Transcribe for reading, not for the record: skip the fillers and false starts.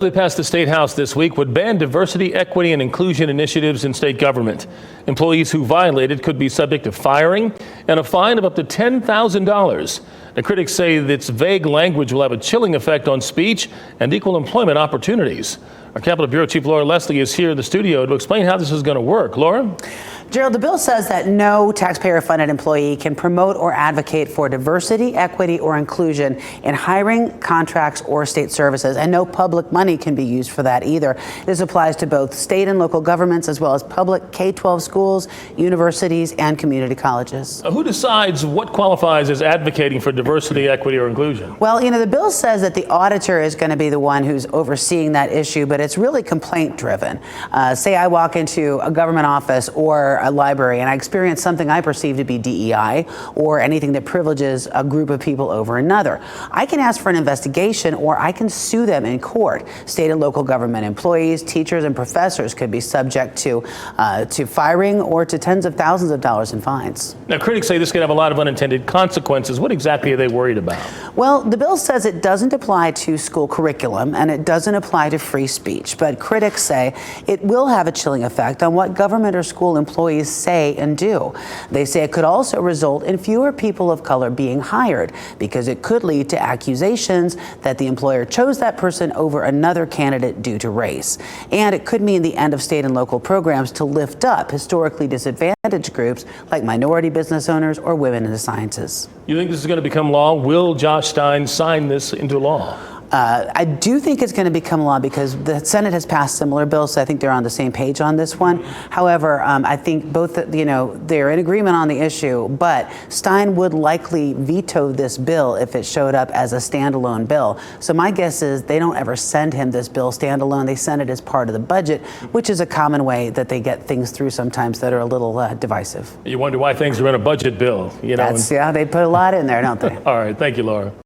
They passed the State House this week would ban diversity, equity, and inclusion initiatives in state government. Employees who violate it could be subject to firing and a fine of up to $10,000. The critics say that its vague language will have a chilling effect on speech and equal employment opportunities. Our Capitol Bureau Chief Laura Leslie is here in the studio to explain how this is going to work. Laura? Gerald, the bill says that no taxpayer-funded employee can promote or advocate for diversity, equity, or inclusion in hiring, contracts, or state services, and no public money can be used for that either. This applies to both state and local governments, as well as public K-12 schools, universities, and community colleges. Who decides what qualifies as advocating for diversity, equity, or inclusion? Well, the bill says that the auditor is going to be the one who's overseeing that issue, but it's really complaint-driven. Say I walk into a government office or a library and I experience something I perceive to be DEI or anything that privileges a group of people over another. I can ask for an investigation or I can sue them in court. State and local government employees, teachers, and professors could be subject to firing or to tens of thousands of dollars in fines. Now, critics say this could have a lot of unintended consequences. What exactly are they worried about? Well, the bill says it doesn't apply to school curriculum and it doesn't apply to free speech, but critics say it will have a chilling effect on what government or school employees say and do. They say it could also result in fewer people of color being hired because it could lead to accusations that the employer chose that person over another candidate due to race. And it could mean the end of state and local programs to lift up historically disadvantaged groups like minority business owners or women in the sciences. You think this is going to become law? Will Josh Stein sign this into law? I do think it's going to become law because the Senate has passed similar bills, so I think they're on the same page on this one. However, I think both, they're in agreement on the issue, but Stein would likely veto this bill if it showed up as a standalone bill. So my guess is they don't ever send him this bill standalone. They send it as part of the budget, which is a common way that they get things through sometimes that are a little divisive. You wonder why things are in a budget bill, Yeah, they put a lot in there, don't they? All right. Thank you, Laura.